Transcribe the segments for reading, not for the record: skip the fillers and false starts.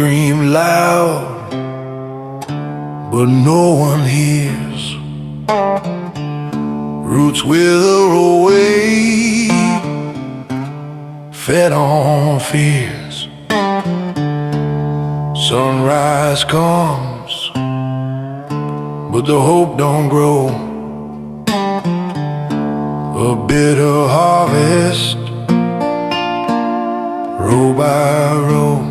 scream loud, but no one hears. Roots wither away, fed on fears. Sunrise comes, but the hope don't grow. A bitter harvest, row by row.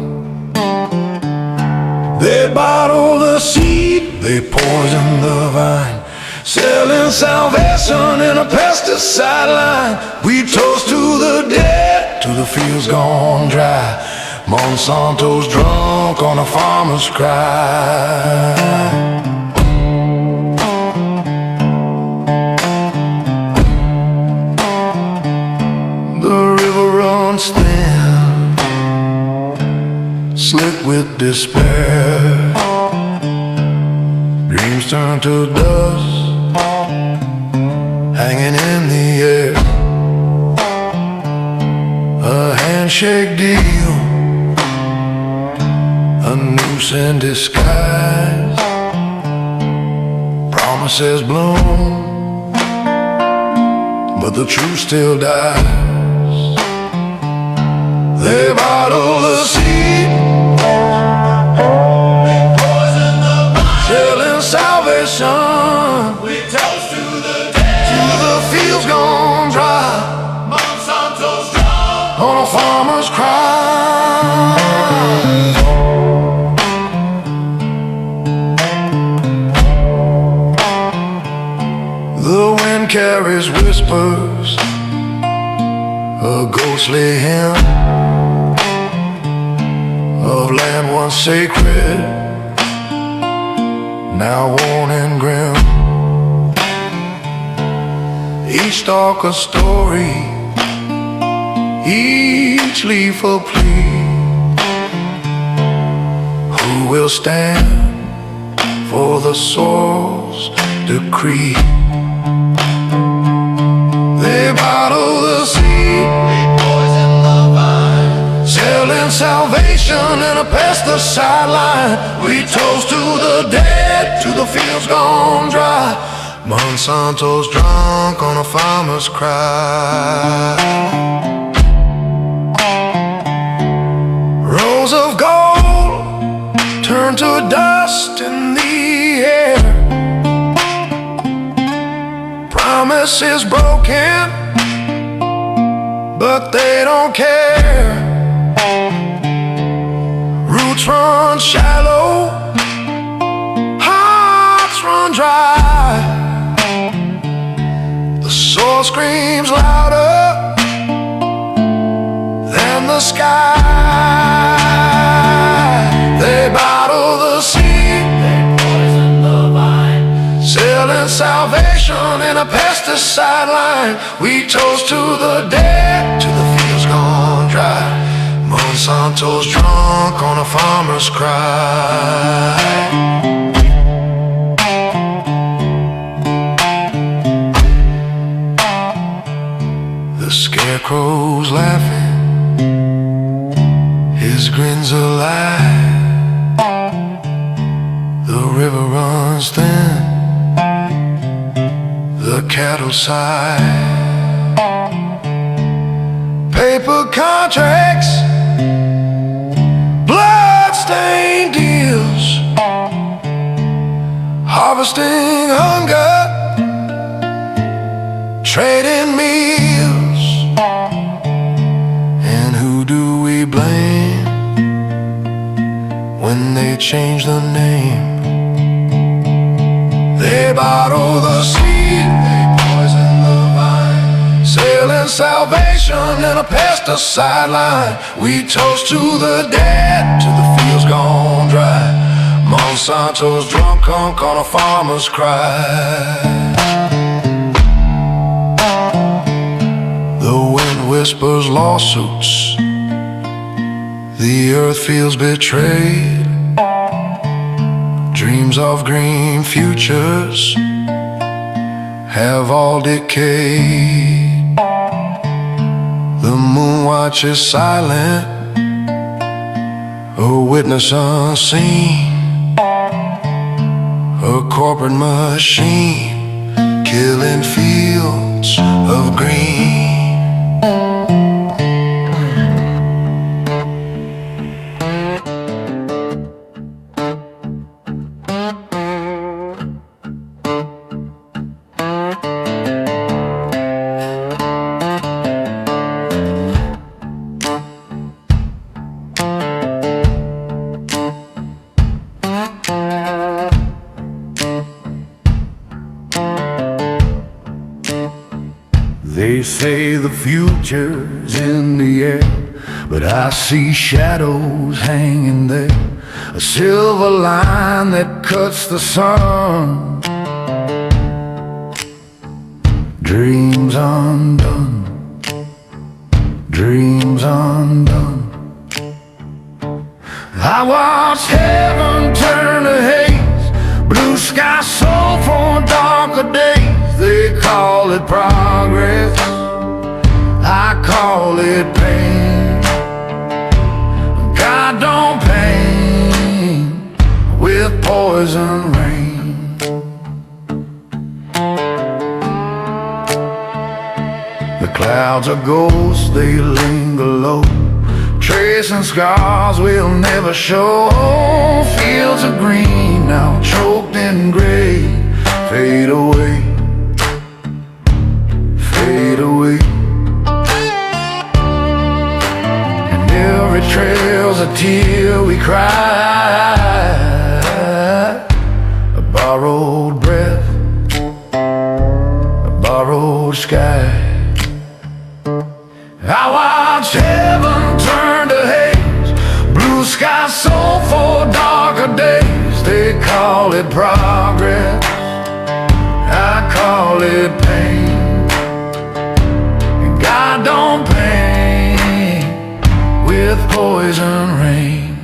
They bottle the seed, they poison the vine, selling salvation in a pesticide line. We toast to the dead, to the fields gone dry. Monsanto's drunk on a farmer's cry. Thin, slick with despair. Dreams turn to dust, hanging in the air. A handshake deal, a noose in disguise. Promises bloom, but the truth still dies. They bottle the seed, they poison the vine, selling salvation. We toast to the dead, to the fields gone dry. Monsanto's drunk on a farmer's cry. The wind carries whispers, a ghostly hymn of land once sacred, now worn and grim. Each stalk a story, each leaf a plea. Who will stand for the soul's decree? They bottle the seed, they poison the vine, selling salvation in a pesticide line. We toast to the dead, to the fields gone dry. Monsanto's drunk on a farmer's cry. Rows of gold turn to dust in the air. Promises broken, but they don't care. Roots run shallow, hearts run dry. The soul screams louder than the sky. They bottle the seed, they poison the vine, selling salvation in a pesticide line. We toast to the dead, to the fields gone dry. Monsanto's drunk on a farmer's cry. The scarecrow's laughing, his grin's a lie. The river runs thin, the cattle sigh. Paper contracts, blood-stained deals, harvesting hunger, trading meals. And who do we blame when they change the name? They bottle the seed, they poison the vine, selling salvation in a pesticide line. We toast to the dead, to the fields gone dry. Monsanto's drunk on a farmer's cry. The wind whispers lawsuits, the earth feels betrayed. Dreams of green futures have all decayed. The moon watches silent a witness unseen, a corporate machine killing fields of green. They say the future's in the air, but I see shadows hanging there, a silver line that cuts the sun. Dreams undone, dreams undone. I watch heaven turn to haze, blue sky soul for darker days. They call it progress, I call it pain. God don't paint with poison rain. The clouds are ghosts, they linger low, tracing scars we'll never show. Fields of green now choked in gray, fade away, fade away. And every trail's a tear we cry, a borrowed breath, a borrowed sky. I watch heaven turn to haze, blue sky soul for darker days. They call it progress, I call it pain. And God don't paint with poison rain.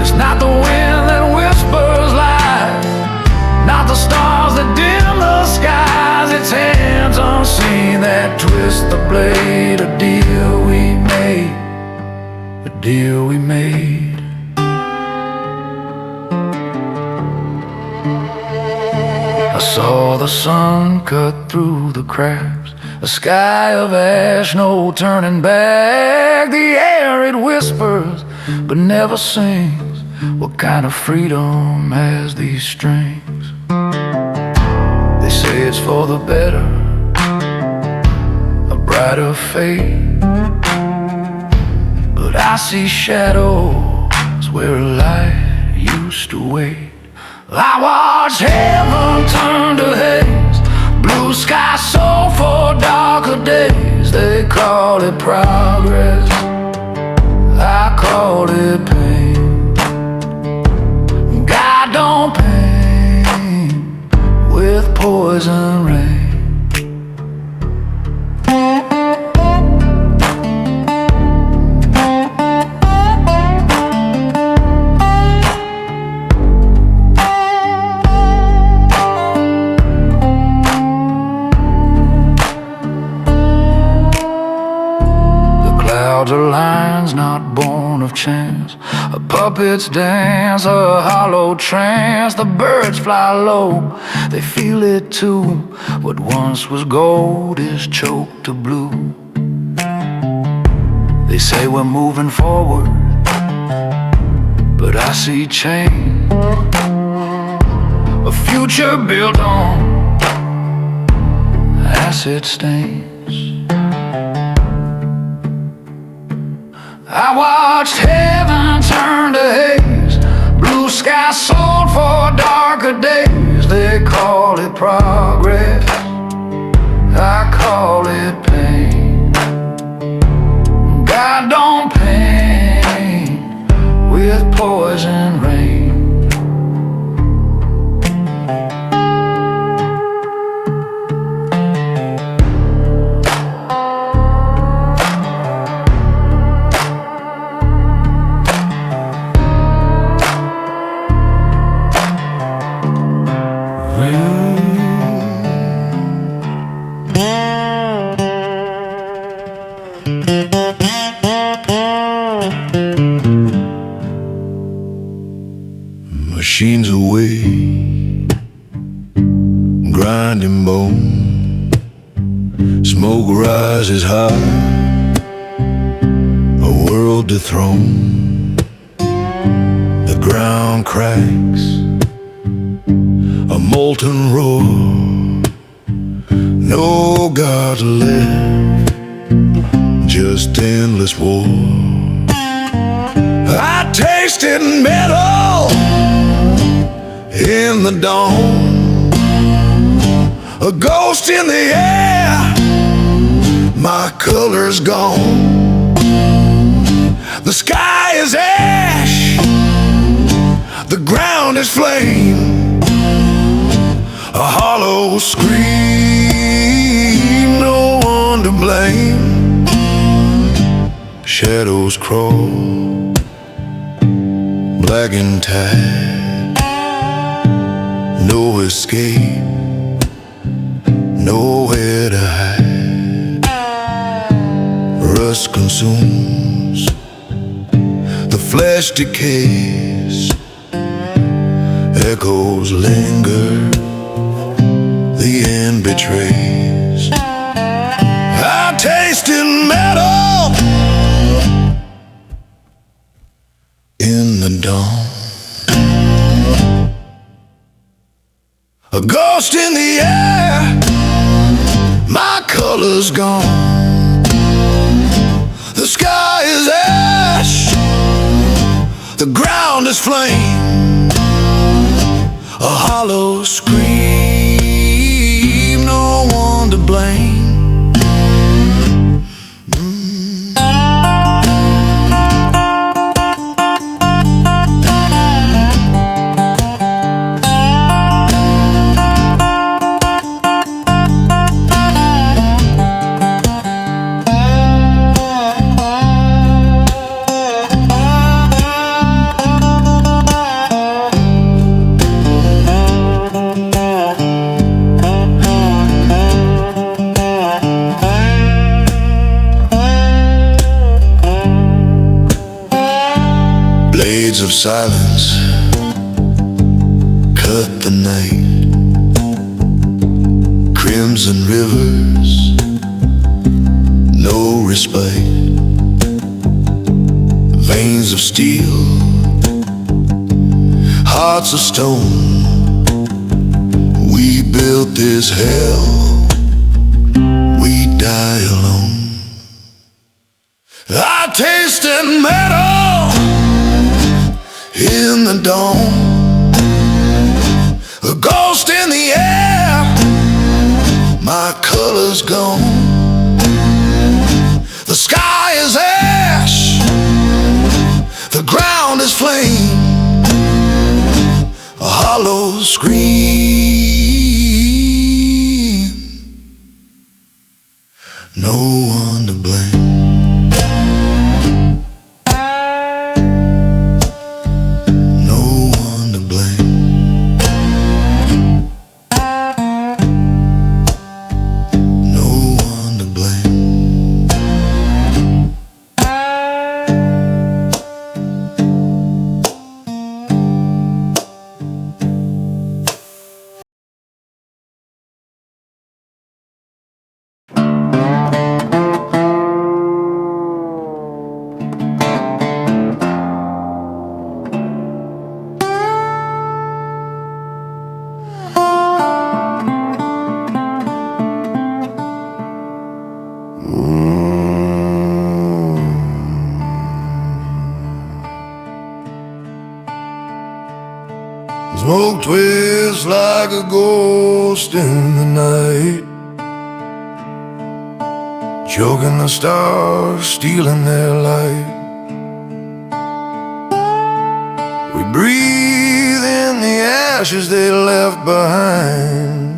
It's not the wind that whispers lies, not the stars that dim the skies. It's hands unseen that twist the blade. A deal we made, a deal we made. I saw the sun cut through the cracks, a sky of ash, no turning back. The air it whispers but never sings. What kind of freedom has these strings? They say it's for the better, a brighter fate, but I see shadows where a light used to wait. I watch heaven turn to haze, blue sky soul for darker days. They call it progress, I call it pain. God don't paint with poison rain. Clouds are lines not born of chance, a puppet's dance, a hollow trance. The birds fly low, they feel it too. What once was gold is choked to blue. They say we're moving forward, but I see change, a future built on acid stains. I watched heaven turn to haze, blue sky sold for darker days. They call it progress, I call it pain. God don't paint with poison rain. machines away, grinding bone. Smoke rises high, a world dethroned. The ground cracks, a molten roar. No God left, just endless war. I tasted metal in the dawn, a ghost in the air, my color's gone. The sky is ash, the ground is flame, a hollow scream, no one to blame. Shadows crawl, black and tide, no escape, nowhere to hide. Rust consumes, the flesh decays, echoes linger, the end betrays. I tasted metal in the dawn, a ghost in the air, my color's gone. The sky is ash, the ground is flame, a hollow scream, no one to blame. Blades of silence cut the night, crimson rivers, no respite. Veins of steel, hearts of stone, we built this hell, we die alone. I tasted metal in the dawn, a ghost in the air, my color's gone. The sky is ash, the ground is flame, a hollow scream, no one to blame. Smoke twists like a ghost in the night, choking the stars, stealing their light. We breathe in the ashes they left behind,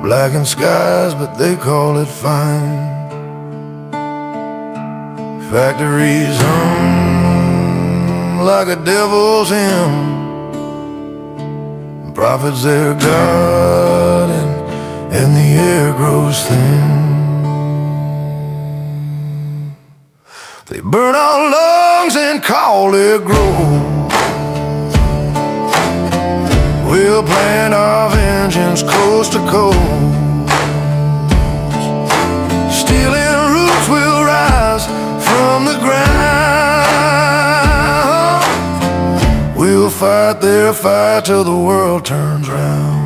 blackened skies, but they call it fine. Factories hum like a devil's hymn, prophets their God, and the air grows thin. They burn our lungs and call it growth. We'll plant our vengeance coast to coast. Stealing roots will rise from the ground. We'll fight their fight till the world turns round.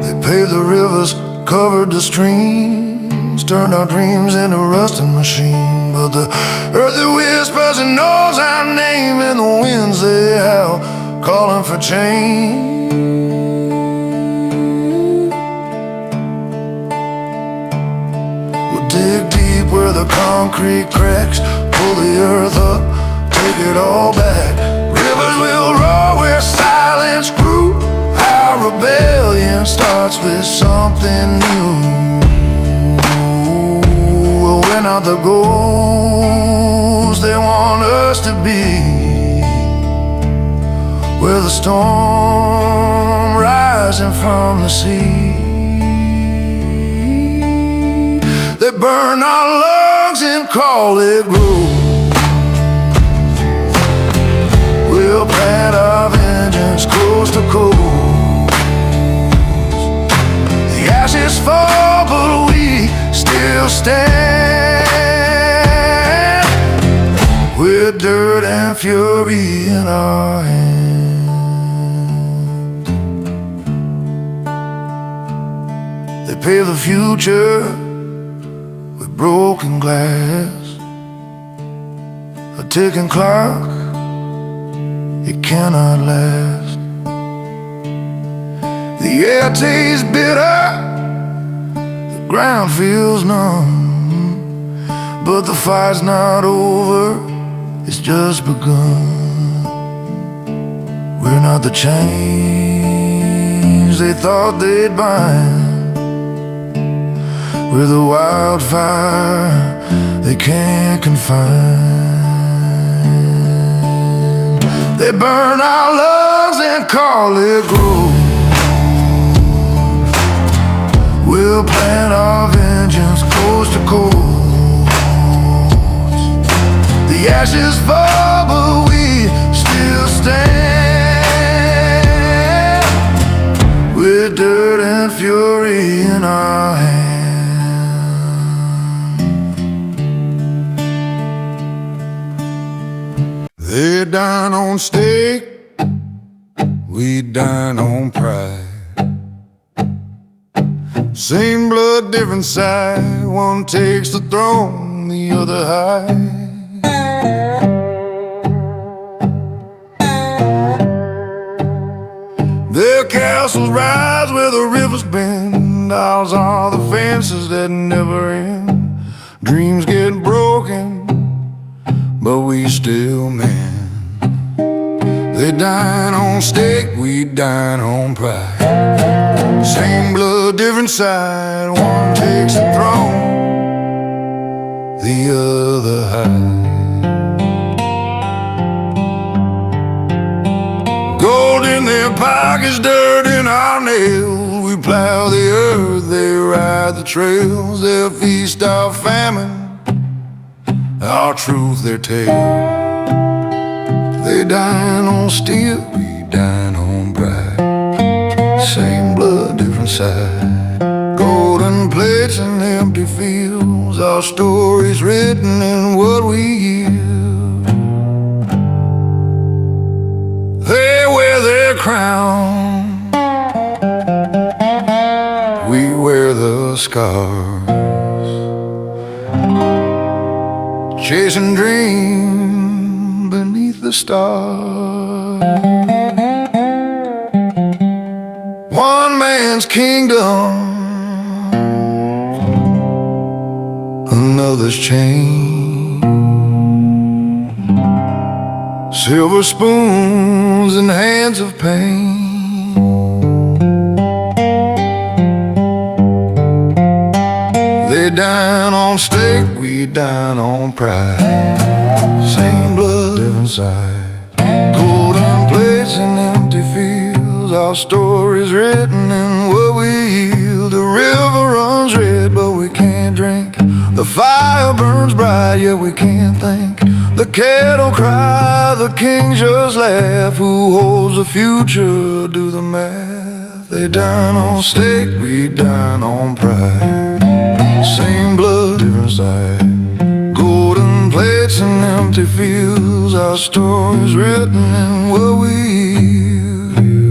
They paved the rivers, covered the streams, turned our dreams into rusting machines. But the earth that whispers and knows our name, and the winds they howl, calling for change. We'll dig deep where the concrete cracks, pull the earth up, take it all back. Rivers will roar where silence grew. Our rebellion starts with something new. We're not the ghosts they want us to be. We're the storm rising from the sea. They burn our lungs and call it growth. We'll plant our vengeance coast to coast. The ashes fall, but we still stand. With dirt and fury in our hands. They pave the future with broken glass, a ticking clock, it cannot last. The air tastes bitter, the ground feels numb, but the fight's not over, it's just begun. We're not the chains they thought they'd bind. We're the wildfire they can't confine. They burn our lungs and call it growth. We'll plant our vengeance coast to coast. The ashes fall, but we still stand. With dirt and fury in our hands. They dine on steak, we dine on pride. Same blood, different side. One takes the throne, the other hides. Their castles rise where the rivers bend. Ours are the fences that never end. Dreams get broken, but we still mend. They dine on steak, we dine on pride. Same blood, different side. One takes the throne, the other hides. Gold in their pockets, dirt in our nails. We plow the earth, they ride the trails. They'll feast our famine, our truth their tale. They dine on steel, we dine on pride. Same blood, different side. Golden plates and empty fields. Our stories written in what we yield. They wear their crown, we wear the scars. Chasing dreams beneath the stars. One man's kingdom, another's chain. Silver spoons in hands of pain. They dine on steak, we dine on pride. Same blood, different side. Golden plates and empty fields. Our stories written in what we yield. The river runs red, but we can't drink. The fire burns bright, yet we can't think. The cattle cry, the kings just laugh. Who holds the future? Do the math. They dine on steak, we dine on pride. Same blood, different side. Golden plates and empty fields. Our stories written in what we heal.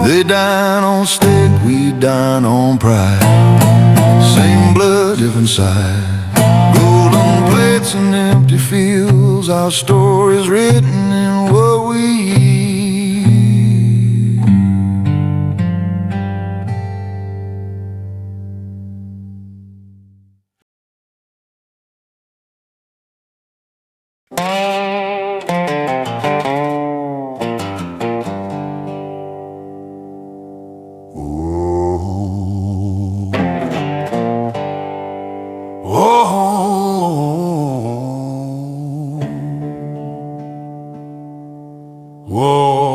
They dine on steak, we dine on pride. Same blood, different side. Golden plates and empty fields. Our stories written in what we eat. Whoa.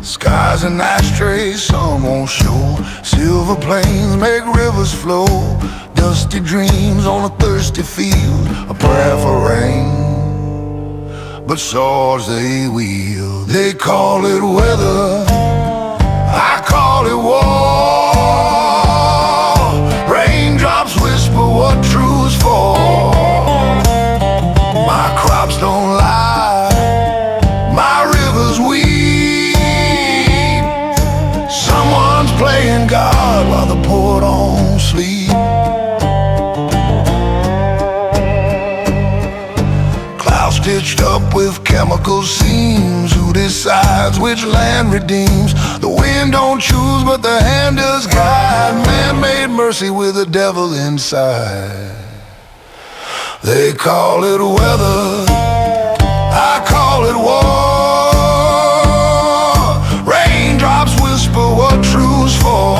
Skies and ashtrays, sun won't show. Silver plains make rivers flow. Dusty dreams on a thirsty field, a prayer for rain. But swords they wield, they call it weather, I call it war. Raindrops whisper what truths fall. My crops don't lie, my rivers weep. Someone's playing God while the poor don't sleep. Clouds stitched up with chemical seams. Who decides which land redeems? The wind don't choose, but the hand does guide. Man-made mercy with the devil inside. They call it weather, I call it war. Raindrops whisper what truths fall.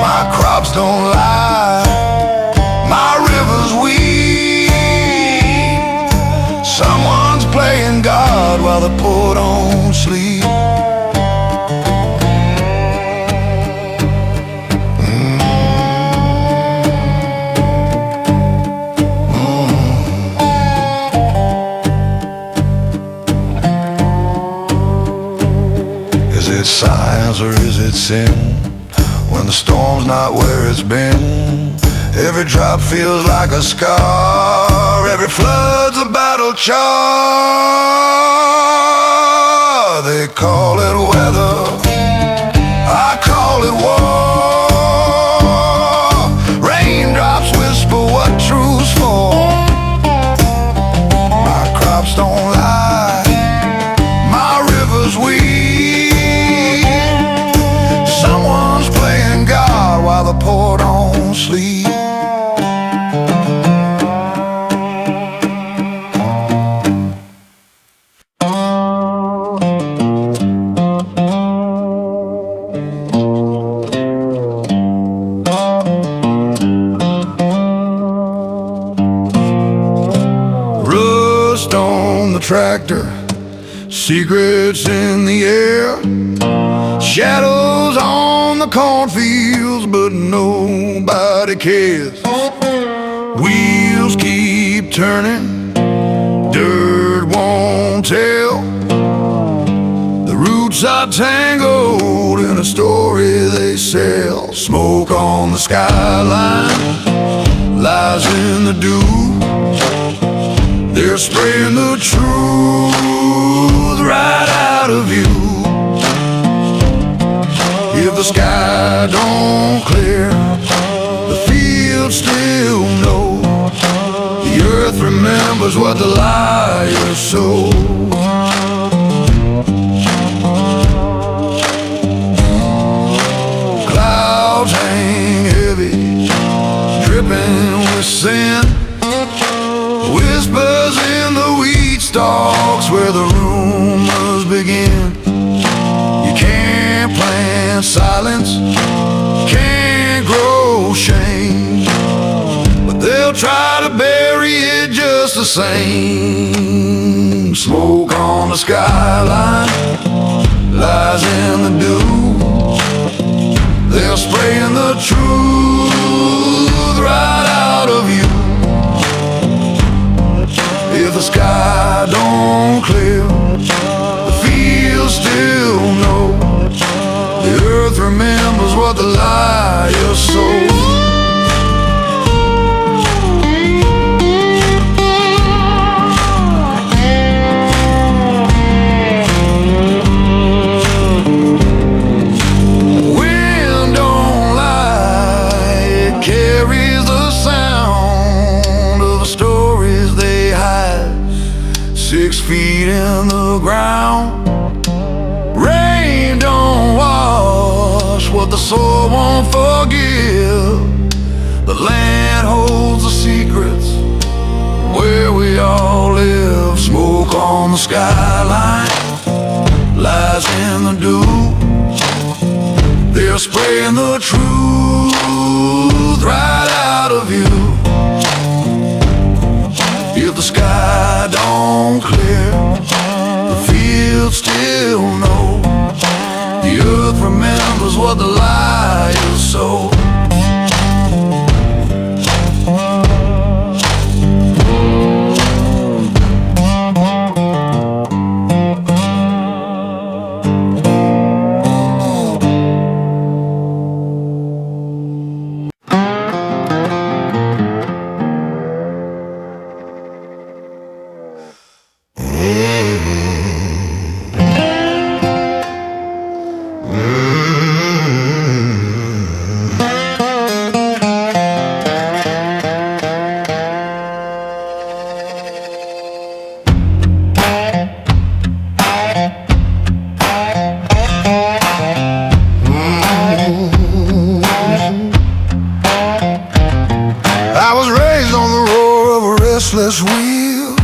My crops don't lie, my rivers weep. Someone's playing God while the poor don't sleep. Is it science or is it sin? When the storm's not where it's been, every drop feels like a scar. Every flood's a battle char. They call it weather, I call it war. Raindrops whisper what truths fall. My crops don't lie, my rivers weep. Someone's playing God while the poor don't sleep. Rust on the tractor, secrets in the air, shadows on the cornfields, but nobody cares. Wheels keep turning, dirt won't tell. The roots are tangled in a story they sell. Smoke on the skyline, lies in the dew. They're spraying the truth right out of you. If the sky don't clear, the fields still know. The earth remembers what the liars sow. Clouds hang heavy, dripping with sin. Whispers in the wheat stalks where the rumors begin. You can't plant silence, can't grow shame, but they'll try to bury it just the same. Smoke on the skyline, lies in the dew. They're spraying the truth right out of you. If the sky don't clear, the fields still know. The earth remembers what the liars sow. Wind don't lie, it carries the sound of the stories they hide 6 feet in the ground. Rain don't wash what the soul won't forgive. The land holds the secrets where we all live. Smoke on the skyline, lies in the dew. They're spraying the truth right out of you. If the sky don't clear, the fields still know. The earth remembers what the liars sow. I was raised on the roar of a restless wheel.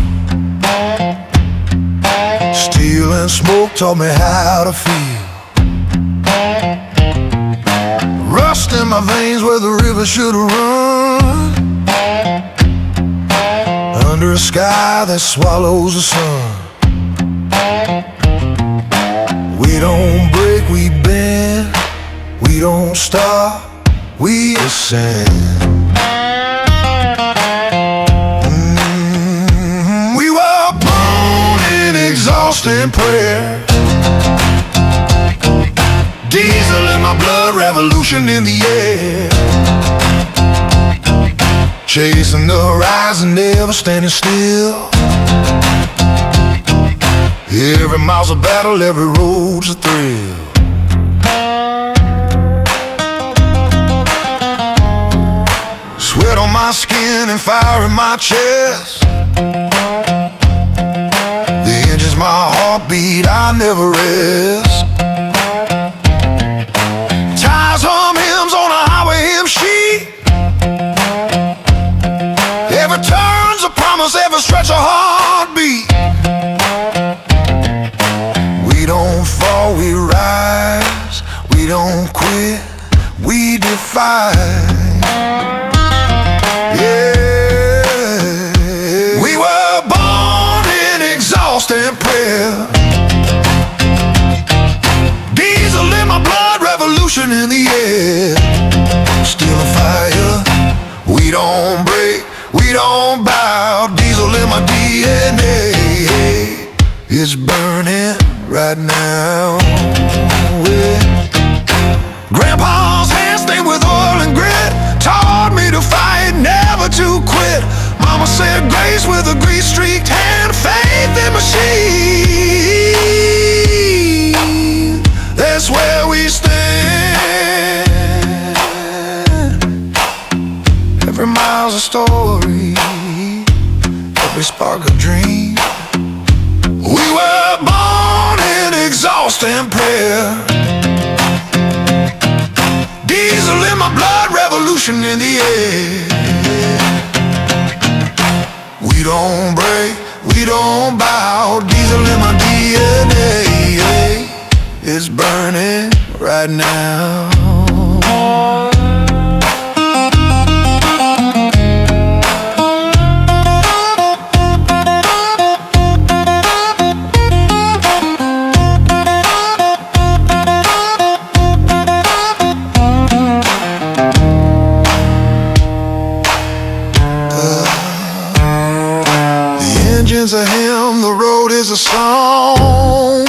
Steel and smoke taught me how to feel. Rust in my veins where the river should run. Under a sky that swallows the sun. We don't break, we bend. We don't stop, we ascend. Exhausting prayer, diesel in my blood, revolution in the air. Chasing the horizon, never standing still. Every mile's a battle, every road's a thrill. Sweat on my skin and fire in my chest. My heartbeat, I never rest. Ties hum hymns on a highway hymn sheet. Every turn's a promise, every stretch a heartbeat. We don't fall, we rise. We don't quit, we defy. And prayer, diesel in my blood, revolution in the air. Still a fire, we don't break, we don't bow. Diesel in my DNA, it's burning right now. Grandpa's hands stained with oil and grit taught me to fight, never Every mile's a story, every spark a dream. We were born in exhaust and prayer. Diesel in my blood, revolution in the air. We don't break, we don't bow. Diesel in my DNA, it's burning right now. Engine's a hymn, the road is a song.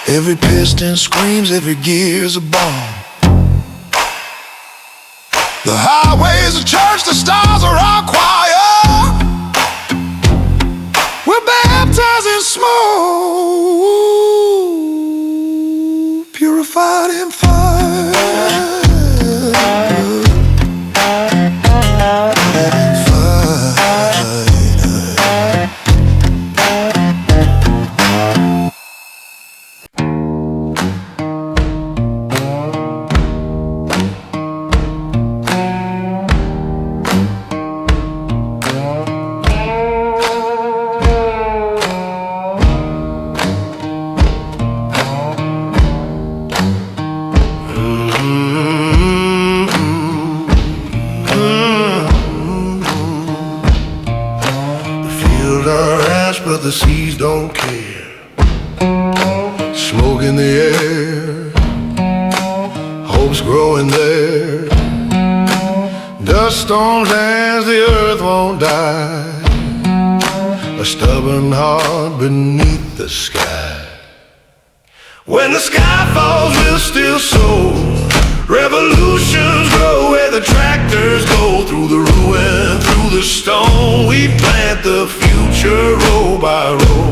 Every piston screams, every gear's a bomb. The highway's a church, the stars are our choir. We're baptized in smoke, purified in fire. But the seas don't care. Smoke in the air, hope's growing there. Dust storms as the earth won't die. A stubborn heart beneath the sky. When the sky falls, we'll still soar. Revolutions grow where the tractors go. Through the ruin, through the stone, we plant the future row by row.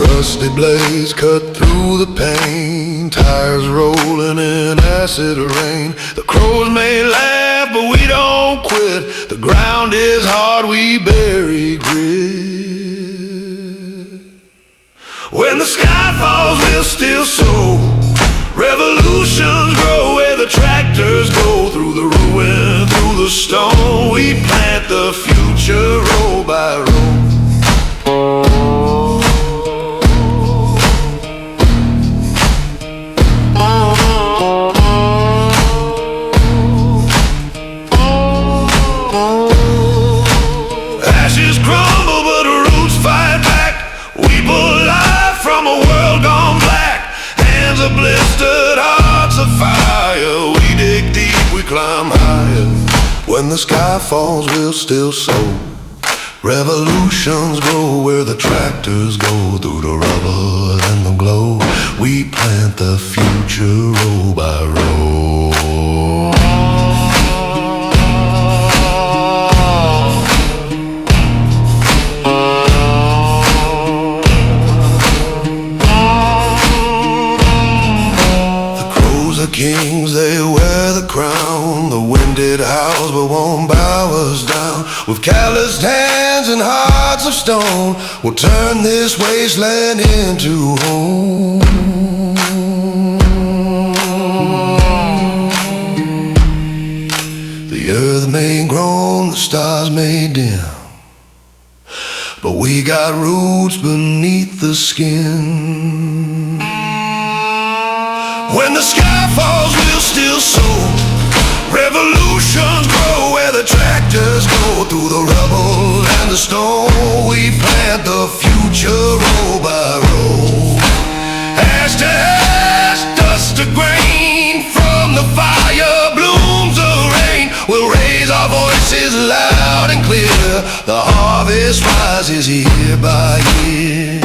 Rusty blades cut through the pain, tires rolling in acid rain. The crows may laugh, but we don't quit. The ground is hard, we bury grit. When the sky falls, we'll still sow. Revolutions grow where the tractors go. Through the ruin, through the stone, we plant the future row by row. Ashes crumble, but roots fight back. We pull life from a world gone black. Hands are blistered, hearts of fire. We dig deep, we climb higher. When the sky falls, we'll still sow. Revolutions grow where the tractors go. Through the rubble and the glow, we plant the future row by row. The kings, they wear the crown. The wind did house but won't bow us down. With calloused hands and hearts of stone, we'll turn this wasteland into home. The earth may groan, the stars may dim, but we got roots beneath the skin. When the sky falls, we'll still sow. Revolutions grow where the tractors go. Through the rubble and the stone, we plant the future row by row. Ash to ash, dust to grain. From the fire blooms the rain. We'll raise our voices loud and clear. The harvest rises year by year.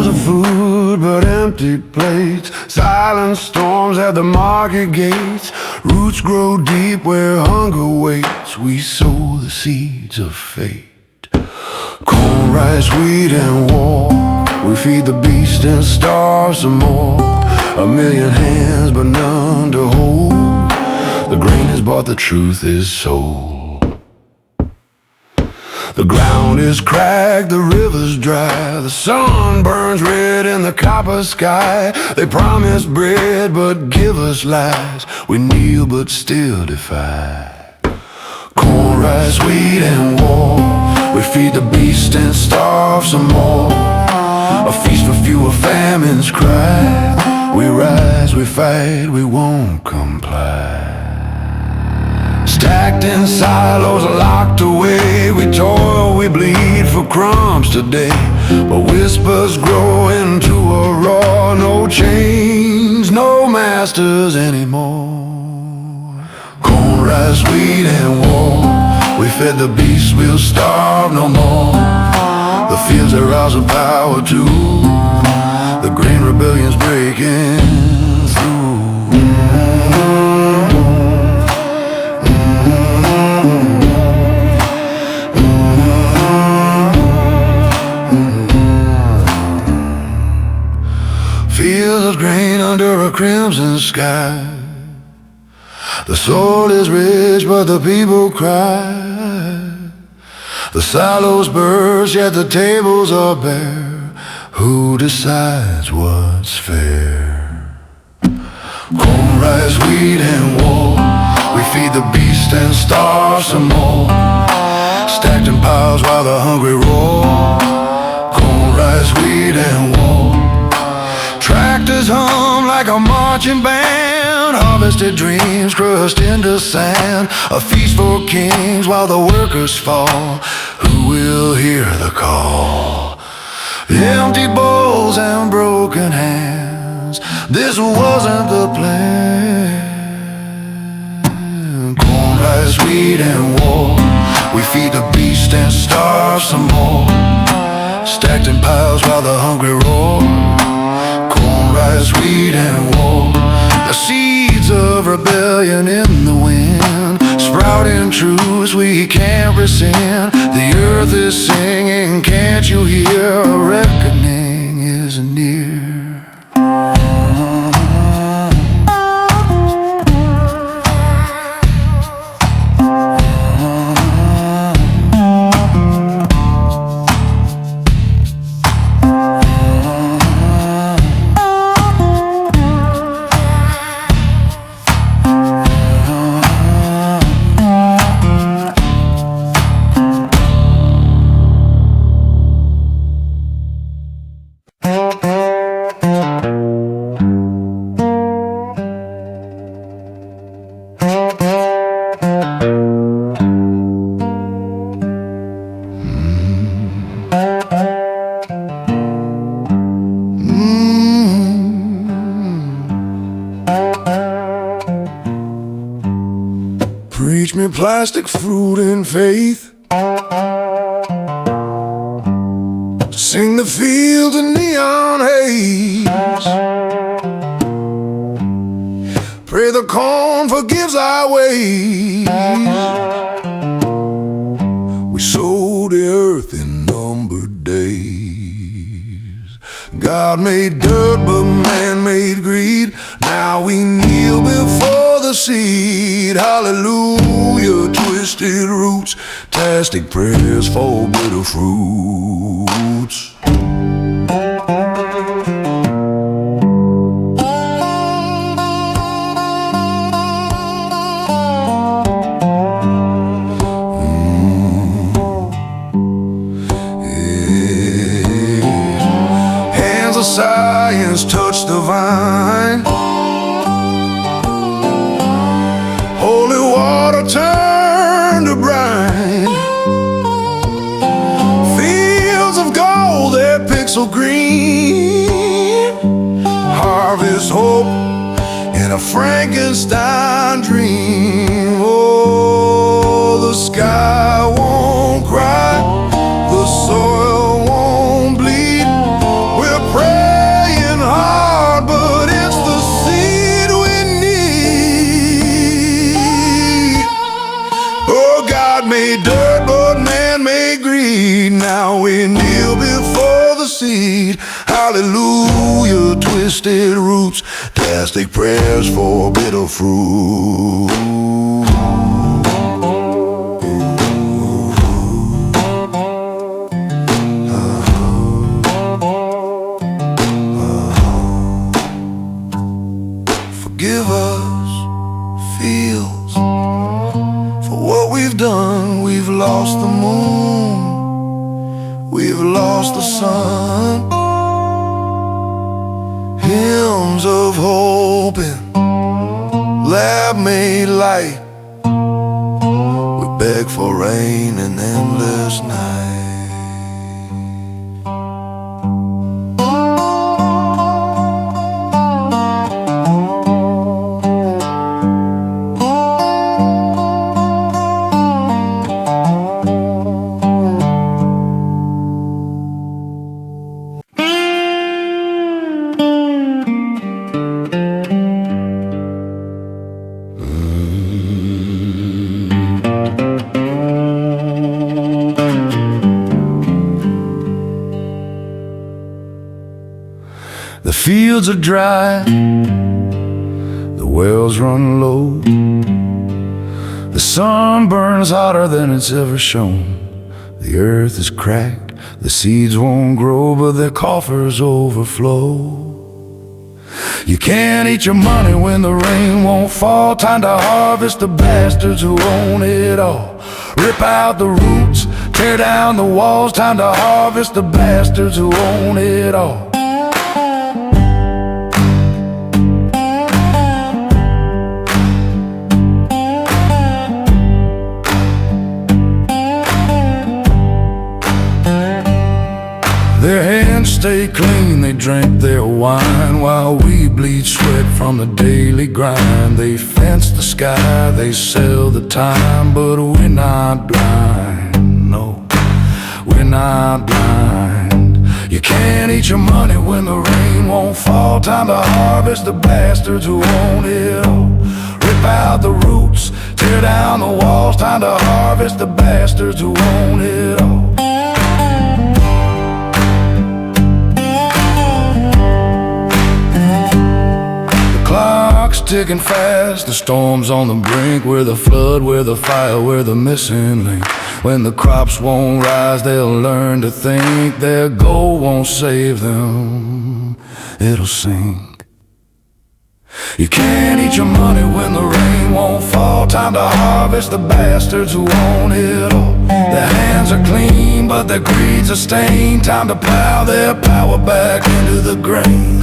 Shelves of food but empty plates, silent storms at the market gates. Roots grow deep where hunger waits. We sow the seeds of fate. Corn, rice, wheat, and war. We feed the beast and starve some more. A million hands but none to hold. The grain is bought, the truth is sold. The ground is cracked, the river's dry. The sun burns red in the copper sky. They promise bread but give us lies. We kneel but still defy. Corn, rice, wheat, and war. We feed the beast and starve some more. A feast for few, a famine's cry. We rise, we fight, we won't comply. Stacked in silos, locked away. We toil, we bleed for crumbs today. But whispers grow into a roar. No chains, no masters anymore. Corn, rice, wheat, and war. We fed the beast, we'll starve no more. The fields are ours of power too. The grain rebellion's breaking through. Fields of grain under a crimson sky. The soil is rich but the people cry. The silos burst yet the tables are bare. Who decides what's fair? Corn, rice, wheat, and war. We feed the beast and starve some more. Stacked in piles while the hungry roar. Corn, rice, wheat, and war. Tractors hum like a marching band. Harvested dreams crushed into sand. A feast for kings while the workers fall. Who will hear the call? Empty bowls and broken hands. This wasn't the plan. Corn, rice, wheat, and war. We feed the beast and starve some more. Stacked in piles while the hungry roar. Corn, rice, wheat, and war. The seeds of rebellion in the wind, sprouting truths we can't rescind. The earth is singing, can't you hear? A reckoning is near. Preach me plastic fruit and faith. Sing the fields in neon haze. Pray the corn forgives our ways. We sow the earth in numbered days. God made dirt but man made greed. Now we kneel before the seed. Hallelujah, twisted roots, tastic prayers for bitter fruits. Hands of science touch the vine. Holy water turn to brine. Fields of gold, they're pixel green. Harvest hope in a Frankenstein dream. Oh, the sky won't cry, the soil won't bleed. We're hallelujah, twisted roots, plastic prayers for bitter fruit. Forgive us, fields, for what we've done. We've lost the moon, we've lost the sun. Hymns of hope and lab-made light, we beg for rain and endless night. The fields are dry, the wells run low, the sun burns hotter than it's ever shown. The earth is cracked, the seeds won't grow, but their coffers overflow. You can't eat your money when the rain won't fall. Time to harvest the bastards who own it all. Rip out the roots, tear down the walls. Time to harvest the bastards who own it all. Their hands stay clean, they drink their wine, while we bleed sweat from the daily grind. They fence the sky, they sell the time, but we're not blind, no, we're not blind. You can't eat your money when the rain won't fall. Time to harvest the bastards who own it all. Rip out the roots, tear down the walls. Time to harvest the bastards who own it all. Clock's ticking fast, the storm's on the brink. We're the flood, we're the fire, we're the missing link. When the crops won't rise, they'll learn to think. Their gold won't save them, it'll sink. You can't eat your money when the rain won't fall. Time to harvest the bastards who own it all. Their hands are clean, but their greed's a stain. Time to plow their power back into the grain.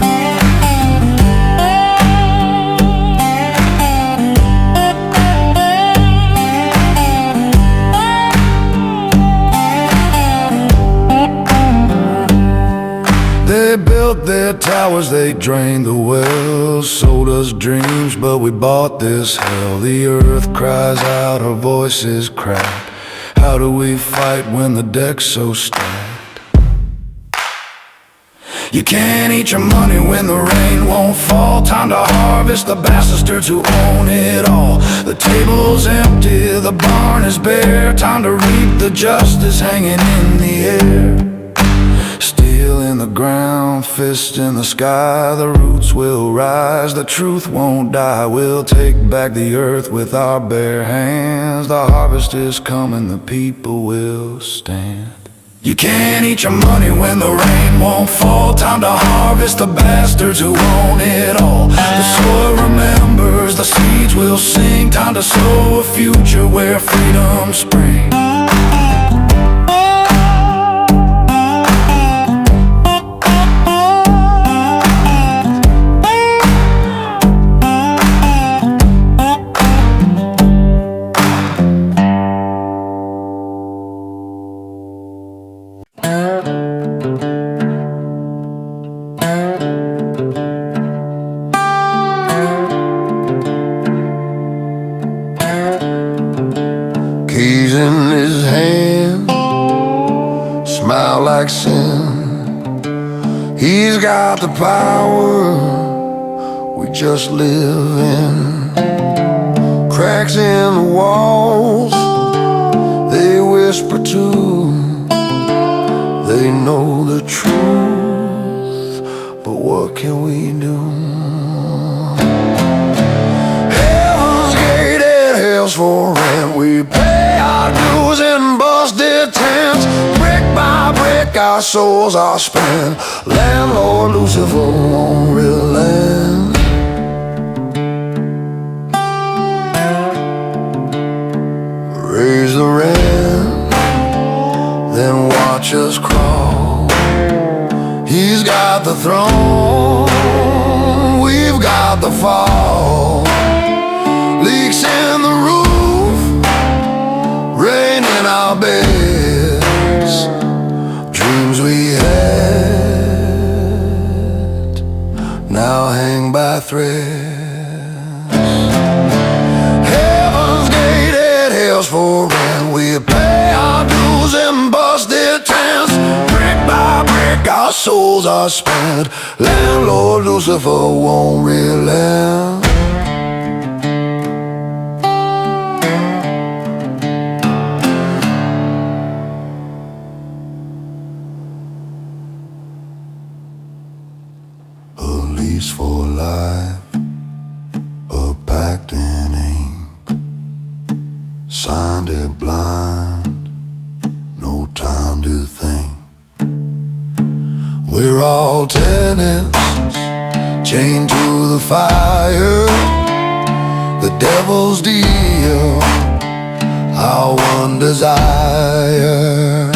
They built their towers, they drained the wells, sold us dreams, but we bought this hell. The earth cries out, our voices cracked. How do we fight when the deck's so stacked? You can't eat your money when the rain won't fall. Time to harvest the bastards who own it all. The table's empty, the barn is bare. Time to reap the justice hanging in the air. Steel in the ground, fist in the sky. The roots will rise, the truth won't die. We'll take back the earth with our bare hands. The harvest is coming, the people will stand. You can't eat your money when the rain won't fall. Time to harvest the bastards who own it all. The soil remembers, the seeds will sing. Time to sow a future where freedom springs. Keys in his hand, smile like sin. He's got the power, we just live in. Cracks in the walls, they whisper too. They know the truth, what can we do? Heaven's gate and hell's for rent. We pay our dues in busted tents. Brick by brick our souls are spent. Landlord Lucifer won't relent. Raise the rent, then watch us crawl. He's got the throne, we've got the fall. Leaks in the roof, rain in our beds. Dreams we had now hang by threads. Heaven's gate and hell's for rent. We pay our dues in busted tents. Brick by brick our souls are spent. Landlord Lucifer won't relent. A lease for life, a pact in ink, signed it blind, no time to think. We're all tenants, chained to the fire. The devil's deal, our one desire.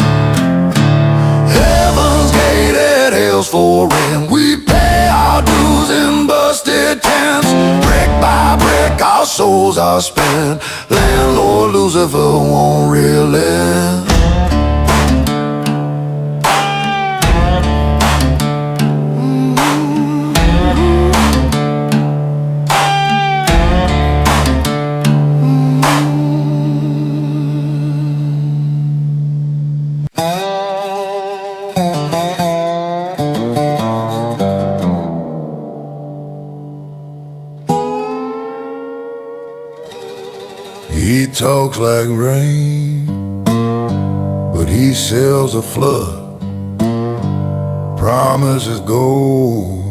Heaven's gate and hell's for rent. We pay our dues in busted tents. Brick by brick our souls are spent. Landlord Lucifer won't relent. He talks like rain, but he sells a flood. Promises gold,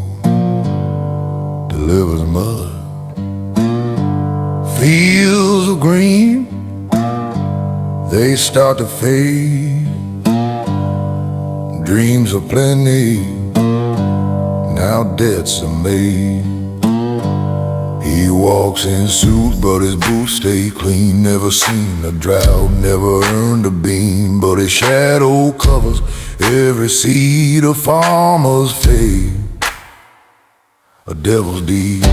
delivers mud. Fields of green, they start to fade. Dreams of plenty, now debts are made. He walks in suit, but his boots stay clean. Never seen a drought, never earned a bean. But his shadow covers every seed. A farmer's fate, a devil's deed.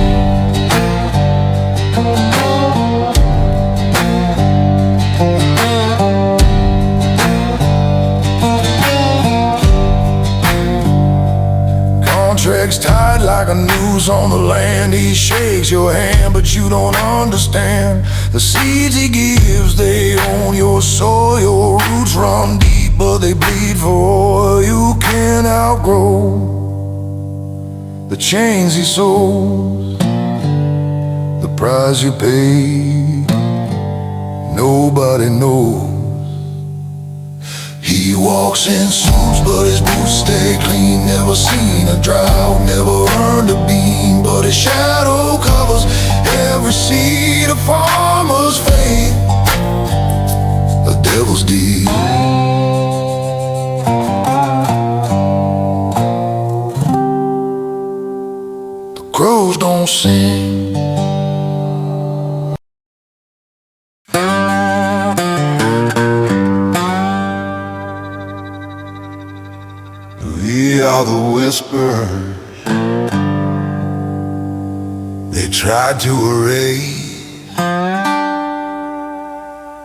Contracts tied like a noose on the land. He shakes your hand, but you don't understand. The seeds he gives, they own your soul. Your roots run deep, but they bleed for oil. You can't outgrow the chains he sews. The price you pay, nobody knows. He walks in suits, but his boots stay clean. Never seen a drought, never earned a bean. But his shadow covers every seed. A farmer's faith, a devil's deed. The crows don't sing. We are the whispers they tried to erase.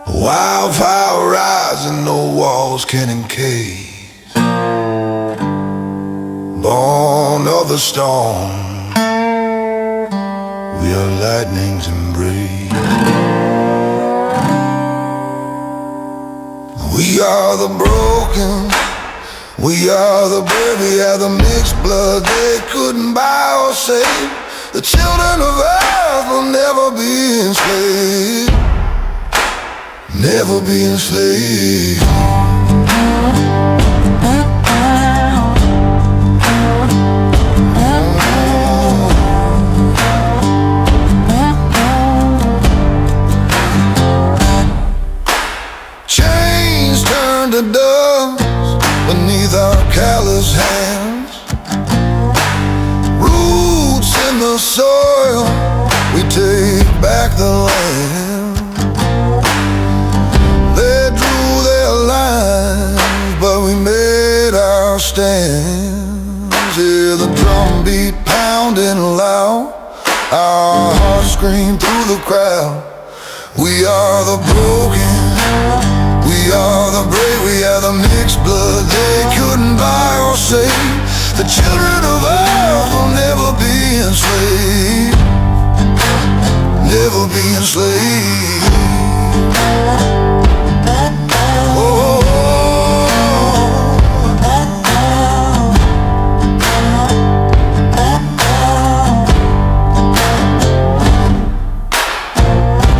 A wildfire rising, no walls can encase. Born of the storm, we are lightning's embrace. We are the broken, we are the brave, we are the mixed blood they couldn't buy or save. The children of earth will never be enslaved, never be enslaved. soil, we take back the land. They drew their lines, but we made our stands. Hear the drum beat pounding loud, our hearts scream through the crowd. We are the broken, we are the brave, we are the mixed blood they couldn't buy or save. The children of earth will never be enslaved, never be enslaved. Oh,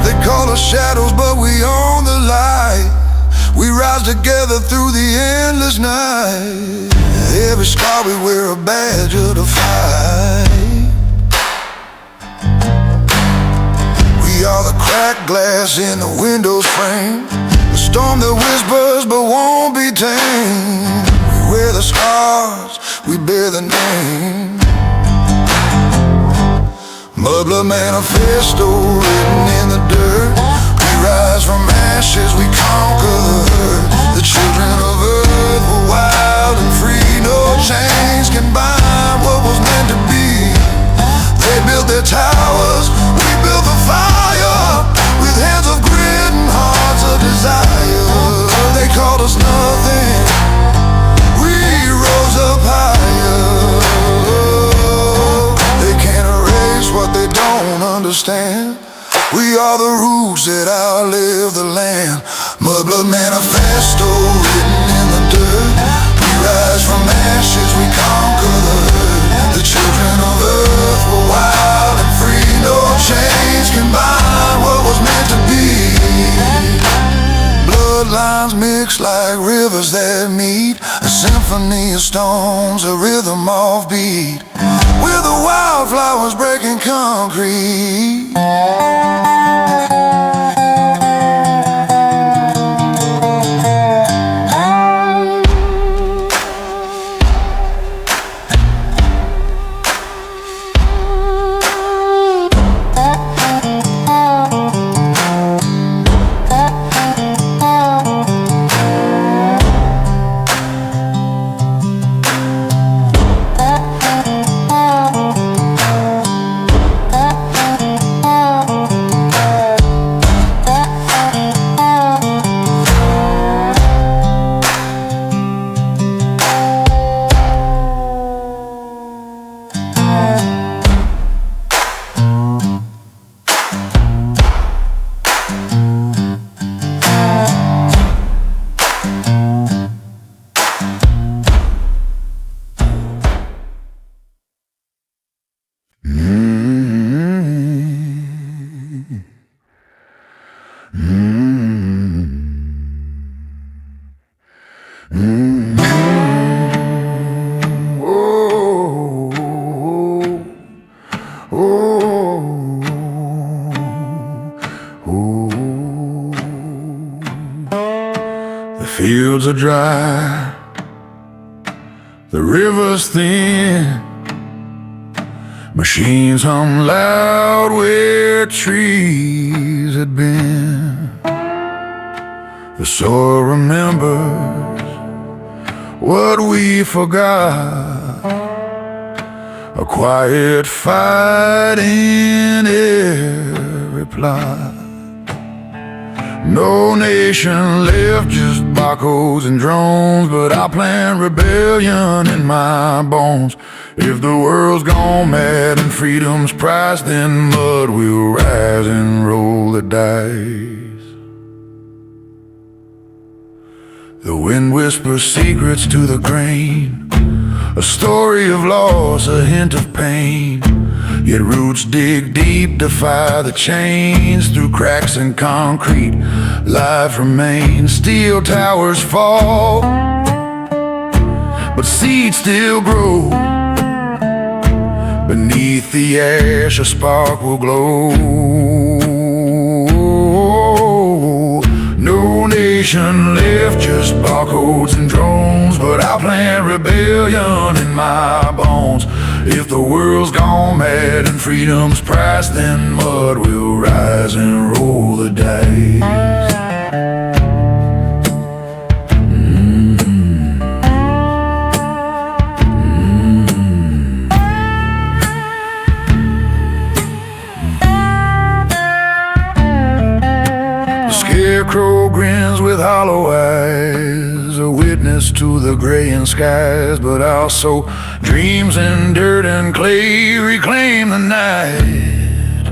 they call us shadows, but we own the light. We rise together through the endless night. Every scar we wear a badge of the fight. We are the cracked glass in the window's frame, the storm that whispers but won't be tamed. We wear the scars, we bear the name. Mudblood manifesto written in the dirt. We rise from ashes, we conquer the hurt. The children of earth were wild and free. No chains can bind what was meant to be. They built their towers, we built the fire, with hands of grit and hearts of desire. They called us nothing, we rose up higher. They can't erase what they don't understand. We are the roots that outlive the land. Mudblood manifesto written in the dirt. We rise from ashes, we conquer the hurt. The children of earth were wild and free. No chains can bind what was meant to be. Bloodlines mix like rivers that meet, a symphony of stones, a rhythm offbeat. We're the wildflowers breaking concrete. The fields are dry, the river's thin, machines hum loud where trees had been. The soil remembers what we forgot, a quiet fight in every plot. No nation left, just barcodes and drones, but I plant rebellion in my bones. If the world's gone mad and freedom's priced, then mud will rise and roll the dice. The wind whispers secrets to the grain, a story of loss, a hint of pain. Yet roots dig deep, defy the chains. Through cracks in concrete, life remains. Steel towers fall, but seeds still grow. Beneath the ash, a spark will glow. No nation left, just barcodes and drones, but I plant rebellion in my bones. If the world's gone mad and freedom's priced, then mud will rise and roll the dice. Scarecrow grins with hollow eyes, a witness to the graying skies, but also dreams in dirt and clay reclaim the night,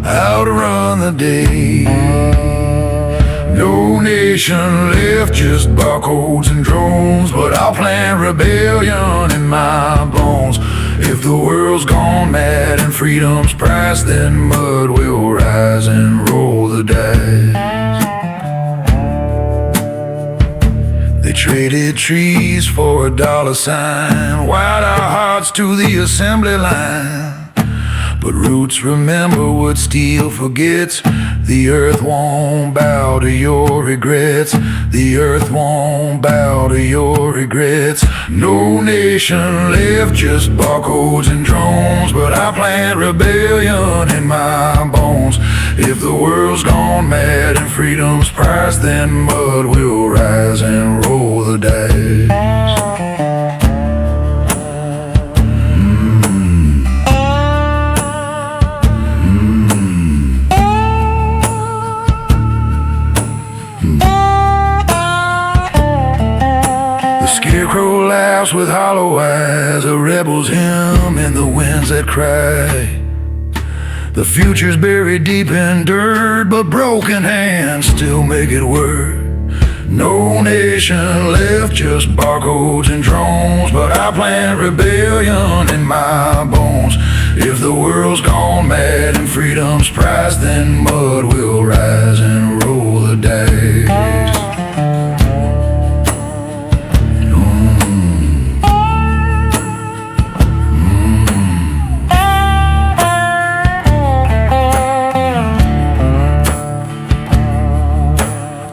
outrun the day. No nation left, just barcodes and drones, but I'll plant rebellion in my bones. If the world's gone mad and freedom's priced, then mud will rise and roll the dice. They traded trees for a dollar sign, wired our hearts to the assembly line. But roots remember what steel forgets. The earth won't bow to your regrets. The earth won't bow to your regrets. No nation left, just barcodes and drones, but I plant rebellion in my bones. If the world's gone mad and freedom's priced, then mud will rise and roll the dice. Scarecrow laughs with hollow eyes, a rebel's hymn in the winds that cry. The future's buried deep in dirt, but broken hands still make it work. No nation left, just barcodes and drones, but I plant rebellion in my bones. If the world's gone mad and freedom's priced, then mud will rise and roll the dice.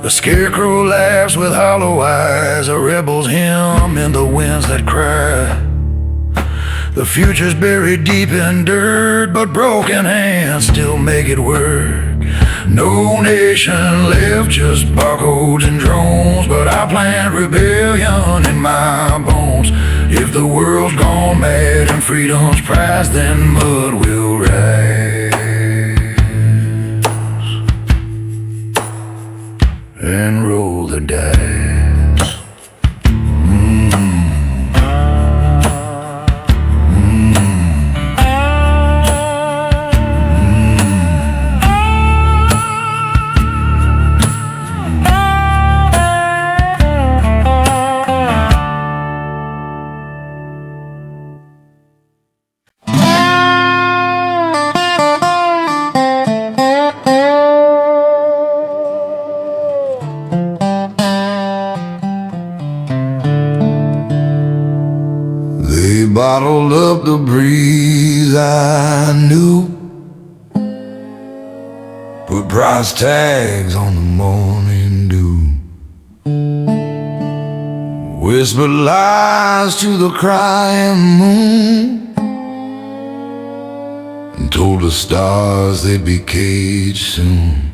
The scarecrow laughs with hollow eyes, a rebel's hymn in the winds that cry. The future's buried deep in dirt, but broken hands still make it work. No nation left, just barcodes and drones, but I plant rebellion in my bones. If the world's gone mad and freedom's priced, then mud will rise and roll the dice. They bottled up the breeze I knew, put price tags on the morning dew, whispered lies to the crying moon, and told the stars they'd be caged soon.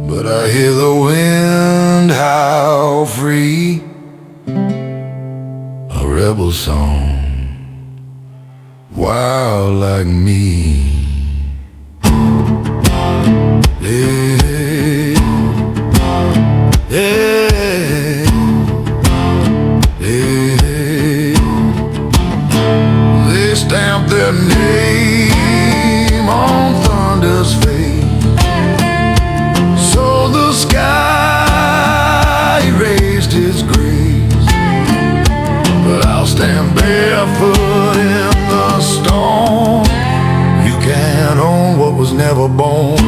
But I hear the wind howl free, a rebel song, wild like me. Yeah, yeah, yeah. They stamped their name on thunder's face, so the sky erased its grace. But I'll stand barefoot in the storm. You can't own what was never born.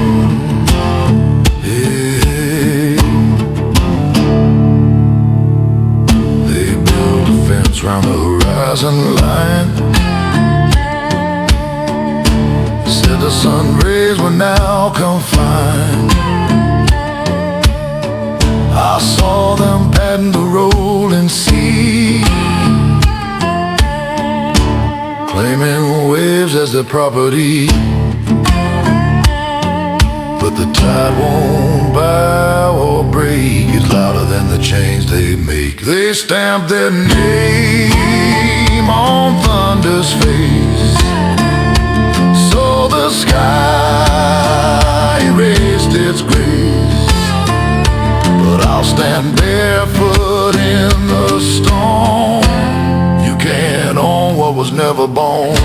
Hey. They built a fence round the horizon line, said the sun rays were now confined. I saw them padding the rolling sea, claiming waves as their property. But the tide won't bow or break. It's louder than the change they make. They stamp their name on thunder's face, so the sky erased its grace. But I'll stand barefoot in the storm. You can't own what was never born.